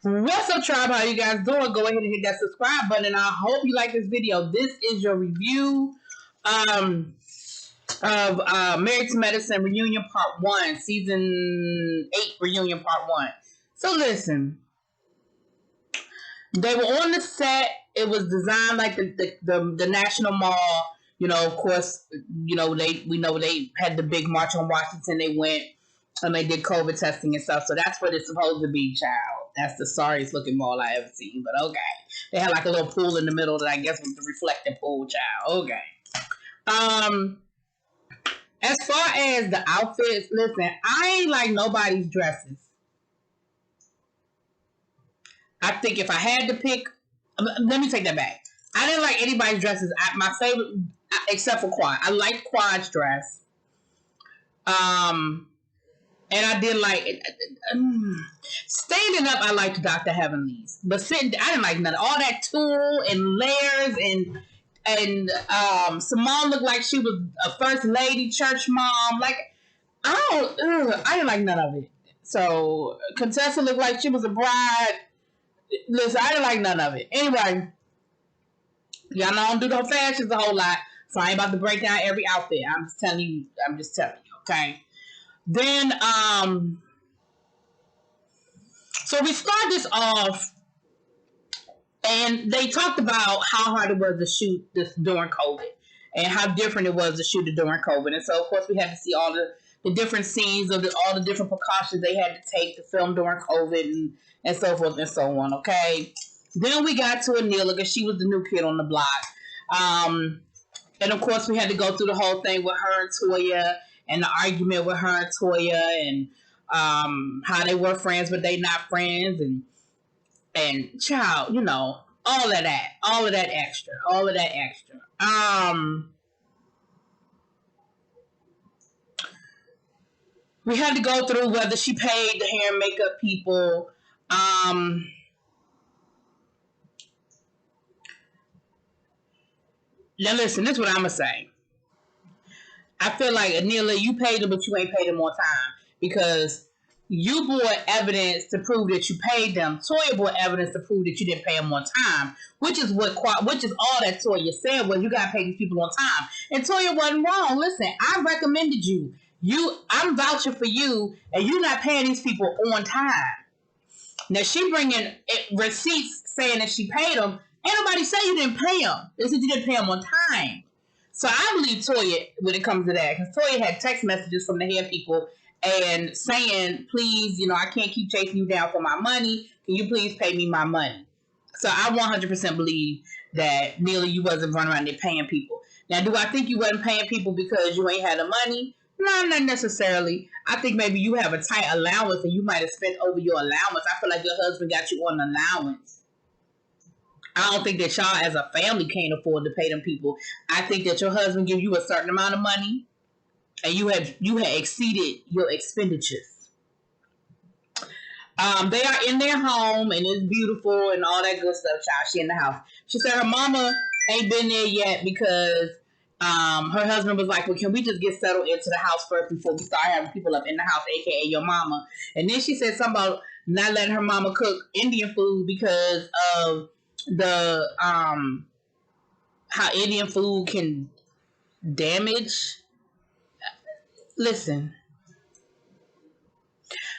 What's up, tribe? How you guys doing? Go ahead and hit that subscribe button, and I hope you like this video. This is your review of Married to Medicine Reunion Part 1, Season 8 Reunion Part 1. So listen, they were on the set. It was designed like the National Mall. You know, of course, you know, we know they had the big march on Washington. They went and they did COVID testing and stuff. So that's what it's supposed to be, child. That's the sorriest looking mall I ever seen. But okay. They had like a little pool in the middle that I guess was the reflective pool, child. Okay. As far as the outfits, listen, I ain't like nobody's dresses. I think if I had to pick, let me take that back. I didn't like anybody's dresses. My favorite, except for Quad. I liked Quad's dress. And I did like standing up. I liked Dr. Heavenly's, but sitting, I didn't like none of all that tulle and layers and Simone looked like she was a first lady church mom. Like I didn't like none of it. So Contessa looked like she was a bride. Listen, I didn't like none of it. Anyway, y'all know I don't do no fashions a whole lot, so I ain't about to break down every outfit. I'm just telling you, okay? Then, so we start this off, and they talked about how hard it was to shoot this during COVID, and how different it was to shoot it during COVID. And so, of course, we had to see all the different scenes of all the different precautions they had to take to film during COVID and so forth and so on, okay? Then we got to Anila, because she was the new kid on the block. And, of course, we had to go through the whole thing with her and Toya, and the argument with her and Toya, and how they were friends, but they not friends, and child, you know, all of that extra. We had to go through whether she paid the hair and makeup people. Now listen, this is what I'm gonna say. I feel like, Anila, you paid them, but you ain't paid them on time, because you brought evidence to prove that you paid them. Toya brought evidence to prove that you didn't pay them on time, which is all that Toya said was you gotta pay these people on time. And Toya wasn't wrong. Listen, I recommended you. I'm vouching for you, and you not paying these people on time. Now she bringing receipts saying that she paid them. Ain't nobody say you didn't pay them. They said you didn't pay them on time. So I believe Toya when it comes to that, because Toya had text messages from the hair people and saying, please, you know, I can't keep chasing you down for my money. Can you please pay me my money? So I 100% believe that, Neely, you wasn't running around there paying people. Now, do I think you wasn't paying people because you ain't had the money? No, not necessarily. I think maybe you have a tight allowance and you might have spent over your allowance. I feel like your husband got you on allowance. I don't think that y'all as a family can't afford to pay them people. I think that your husband gives you a certain amount of money and you had exceeded your expenditures. They are in their home and it's beautiful and all that good stuff, child. She in the house. She said her mama ain't been there yet because her husband was like, well, can we just get settled into the house first before we start having people up in the house, aka your mama. And then she said something about not letting her mama cook Indian food because of the how Indian food can damage. Listen,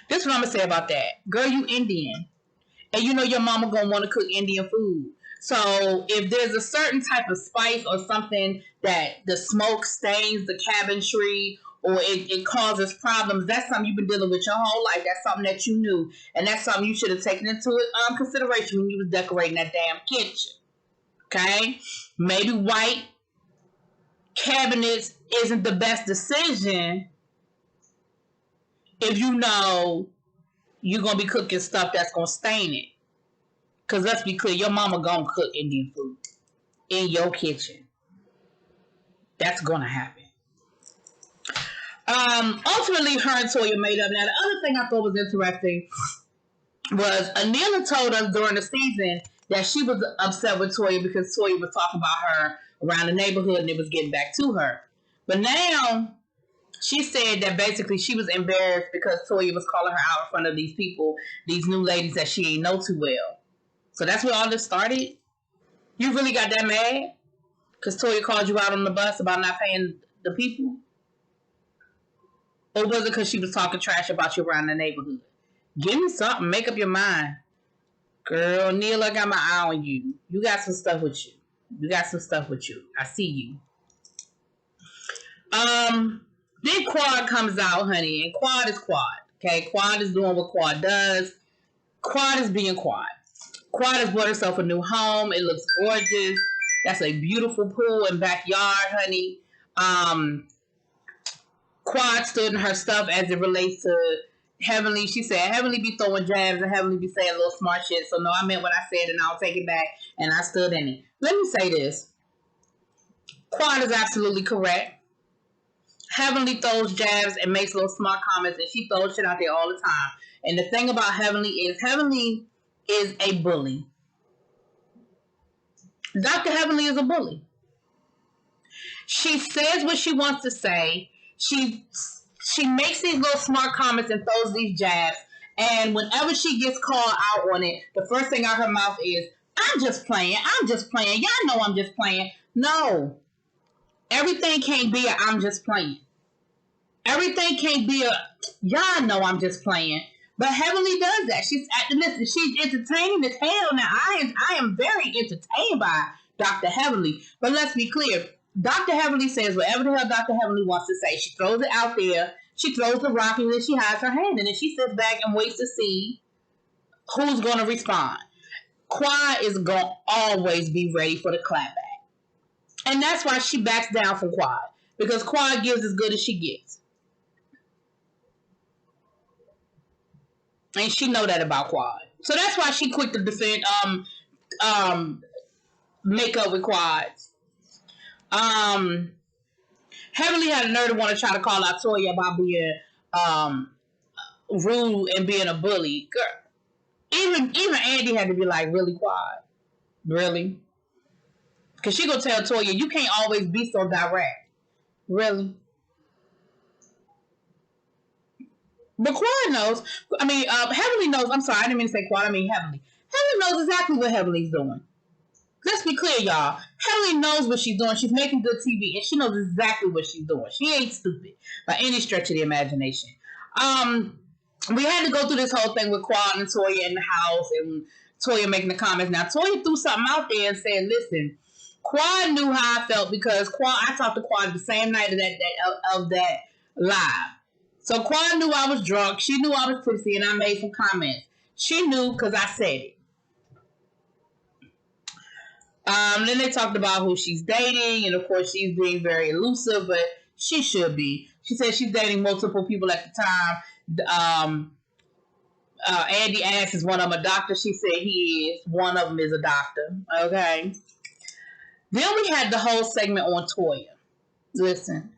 this is what I'm gonna say about that. Girl, you Indian, and you know your mama gonna want to cook Indian food. So if there's a certain type of spice or something that the smoke stains the cabinetry or it causes problems, that's something you've been dealing with your whole life. That's something that you knew. And that's something you should have taken into consideration when you was decorating that damn kitchen. Okay? Maybe white cabinets isn't the best decision if you know you're going to be cooking stuff that's going to stain it. Because let's be clear, your mama going to cook Indian food in your kitchen. That's going to happen. Ultimately, her and Toya made up. Now, the other thing I thought was interesting was Anila told us during the season that she was upset with Toya because Toya was talking about her around the neighborhood and it was getting back to her. But now, She said that basically she was embarrassed because Toya was calling her out in front of these people, these new ladies that she ain't know too well. So that's where all this started. You really got that mad because Toya called you out on the bus about not paying the people? Or was it because she was talking trash about you around the neighborhood? Give me something. Make up your mind. Girl, Neil, I got my eye on you. You got some stuff with you. I see you. Then Quad comes out, honey, and Quad is Quad. Okay, Quad is doing what Quad does. Quad is being Quad. Quad has bought herself a new home. It looks gorgeous. That's a beautiful pool and backyard, honey. Quad stood in her stuff as it relates to Heavenly. She said Heavenly be throwing jabs and Heavenly be saying little smart shit. So no, I meant what I said and I'll take it back. And I stood in it. Let me say this. Quad is absolutely correct. Heavenly throws jabs and makes little smart comments, and she throws shit out there all the time. And the thing about Heavenly is a bully. Dr. Heavenly is a bully. She says what she wants to say. She makes these little smart comments and throws these jabs. And whenever she gets called out on it, the first thing out her mouth is, I'm just playing. Y'all know I'm just playing. No. Everything can't be a I'm just playing. Everything can't be a y'all know I'm just playing. But Heavenly does that. She's entertaining as hell. Now I am very entertained by Dr. Heavenly. But let's be clear. Dr. Heavenly says whatever the hell Dr. Heavenly wants to say. She throws it out there. She throws the rock and then she hides her hand. And then she sits back and waits to see who's going to respond. Quad is going to always be ready for the clapback. And that's why she backs down from Quad. Because Quad gives as good as she gets. And she know that about Quad. So that's why she quick to defend make up with Quads. Heavenly had a nerve to want to try to call out Toya about being rude and being a bully. Girl, even Andy had to be like, really, Quad? Really? Because she gonna tell Toya, you can't always be so direct. Really? But Quad knows. Heavenly knows. I'm sorry, I didn't mean to say Quad. I mean Heavenly. Heavenly knows exactly what Heavenly's doing. Let's be clear, y'all. Heavenly knows what she's doing. She's making good TV, and she knows exactly what she's doing. She ain't stupid by any stretch of the imagination. We had to go through this whole thing with Quad and Toya in the house, and Toya making the comments. Now, Toya threw something out there and said, listen, Quad knew how I felt because I talked to Quad the same night of that live. So Quad knew I was drunk. She knew I was tipsy, and I made some comments. She knew because I said it. Then they talked about who she's dating, and of course she's being very elusive, but she should be. She said she's dating multiple people at the time. Andy asked, is one of them a doctor? She said he is. One of them is a doctor. Okay. Then we had the whole segment on Toya. Listen.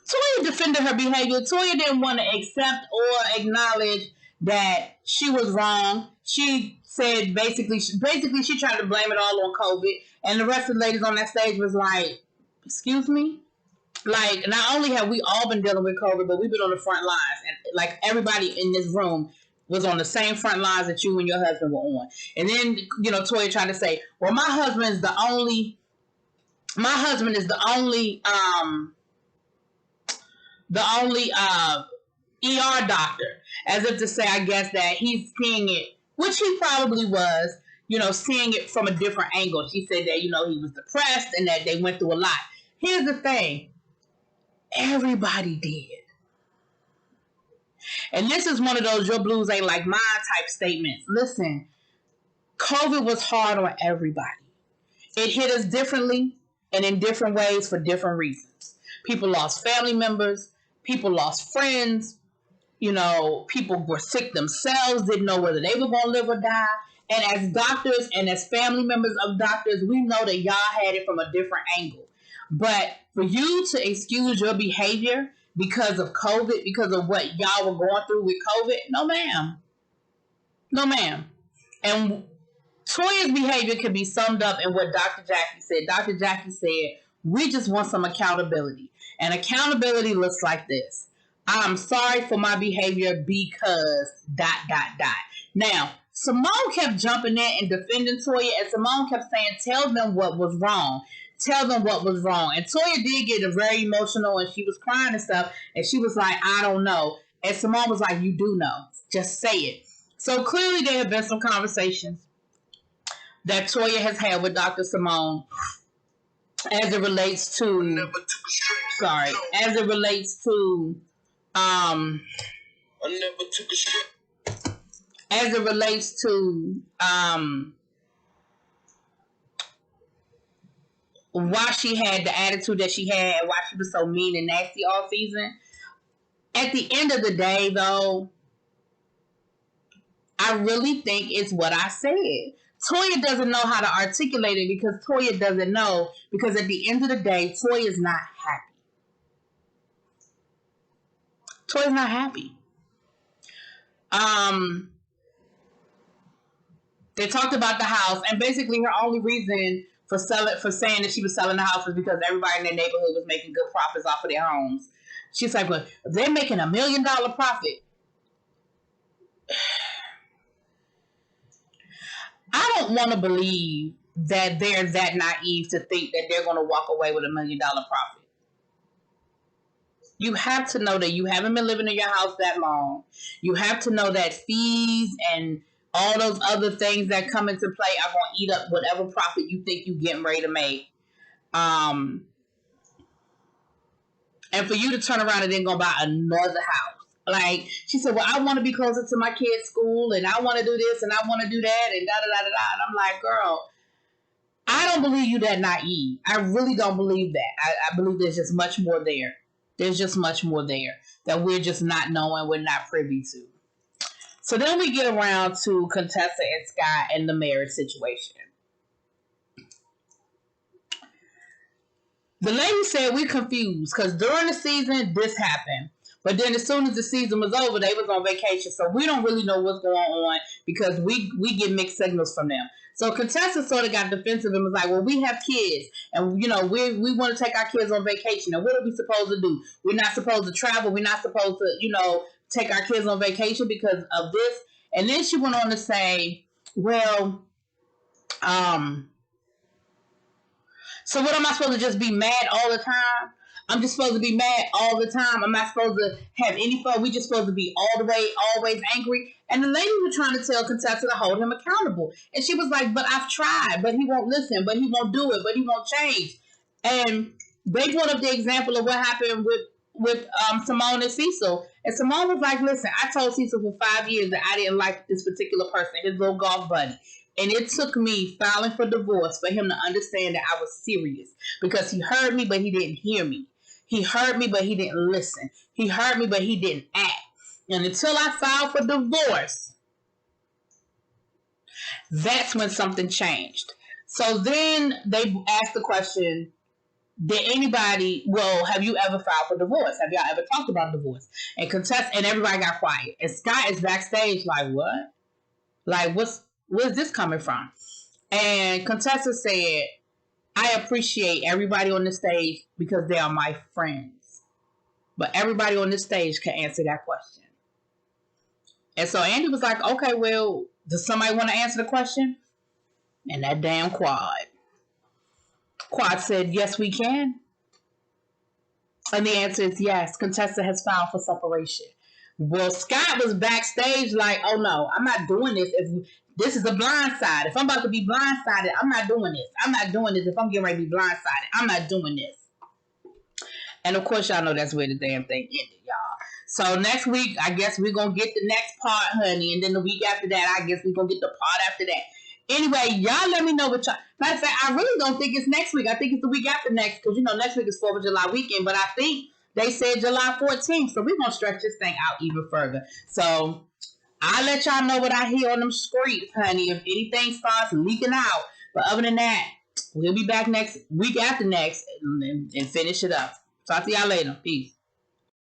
Toya defended her behavior. Toya didn't want to accept or acknowledge that she was wrong. She said basically she tried to blame it all on COVID. And the rest of the ladies on that stage was like, excuse me? Like, not only have we all been dealing with COVID, but we've been on the front lines. And like everybody in this room was on the same front lines that you and your husband were on. And then, Toya tried to say, well, my husband is the only ER doctor, as if to say, I guess, that he's seeing it, which he probably was, seeing it from a different angle. She said that, he was depressed and that they went through a lot. Here's the thing. Everybody did. And this is one of those your blues ain't like mine type statements. Listen, COVID was hard on everybody. It hit us differently and in different ways for different reasons. People lost family members. People lost friends. People were sick themselves, didn't know whether they were going to live or die. And as doctors and as family members of doctors, we know that y'all had it from a different angle. But for you to excuse your behavior because of COVID, because of what y'all were going through with COVID, no ma'am. No ma'am. And Toya's behavior can be summed up in what Dr. Jackie said. Dr. Jackie said, We just want some accountability. And accountability looks like this. I'm sorry for my behavior because ... Now, Simone kept jumping in and defending Toya, and Simone kept saying, tell them what was wrong. Tell them what was wrong. And Toya did get very emotional, and she was crying and stuff, and she was like, I don't know. And Simone was like, you do know. Just say it. So clearly there have been some conversations that Toya has had with Dr. Simone as it relates to, as it relates to, why she had the attitude that she had and why she was so mean and nasty all season. At the end of the day, though, I really think it's what I said. Toya doesn't know how to articulate it because Toya doesn't know, because at the end of the day, Toya's not happy. Toya's not happy. They talked about the house, and basically her only reason for saying that she was selling the house was because everybody in their neighborhood was making good profits off of their homes. She's like, well, they're making $1 million profit. I don't want to believe that they're that naive to think that they're going to walk away with $1 million profit. You have to know that you haven't been living in your house that long. You have to know that fees and all those other things that come into play are going to eat up whatever profit you think you're getting ready to make. And for you to turn around and then go buy another house. Like, she said, well, I want to be closer to my kids' school, and I want to do this, and I want to do that, and da-da-da-da-da. And I'm like, girl, I don't believe you that naive. I really don't believe that. I believe there's just much more there. There's just much more there that we're just not knowing, we're not privy to. So then we get around to Contessa and Scott and the marriage situation. The lady said we're confused because during the season, this happened. But then as soon as the season was over, they was on vacation. So we don't really know what's going on because we get mixed signals from them. So Contessa sort of got defensive and was like, well, we have kids. And, you know, we want to take our kids on vacation. And what are we supposed to do? We're not supposed to travel. We're not supposed to, you know, take our kids on vacation because of this. And then she went on to say, well, so what, am I supposed to just be mad all the time? I'm just supposed to be mad all the time. I'm not supposed to have any fun. We just supposed to be all the way, always angry. And the lady was trying to tell Contessa to hold him accountable. And she was like, but I've tried, but he won't listen, but he won't do it, but he won't change. And they brought up the example of what happened with Simone and Cecil. And Simone was like, listen, I told Cecil for 5 years that I didn't like this particular person, his little golf buddy. And it took me filing for divorce for him to understand that I was serious. Because he heard me, but he didn't hear me. He heard me, but he didn't listen. He heard me, but he didn't act. And until I filed for divorce, that's when something changed. So then they asked the question, did anybody, well, have you ever filed for divorce? Have y'all ever talked about divorce? And Contessa, and everybody got quiet. And Scott is backstage like, what? Like, where's this coming from? And Contessa said, I appreciate everybody on the stage because they are my friends. But everybody on this stage can answer that question. And so Andy was like, okay, well, does somebody want to answer the question? And that damn Quad said, yes, we can. And the answer is yes. Contessa has filed for separation. Well, Scott was backstage like, oh no, I'm not doing this. This is a blindside. If I'm about to be blindsided, I'm not doing this. I'm not doing this. If I'm getting ready to be blindsided, I'm not doing this. And of course, y'all know that's where the damn thing ended, y'all. So next week, I guess we're going to get the next part, honey. And then the week after that, I guess we're going to get the part after that. Anyway, y'all let me know what y'all... Matter of fact, I really don't think it's next week. I think it's the week after next. Because, you know, next week is 4th of July weekend. But I think they said July 14th. So we're going to stretch this thing out even further. So I'll let y'all know what I hear on them streets, honey, if anything starts leaking out. But other than that, we'll be back next week after next and finish it up. Talk to y'all later. Peace.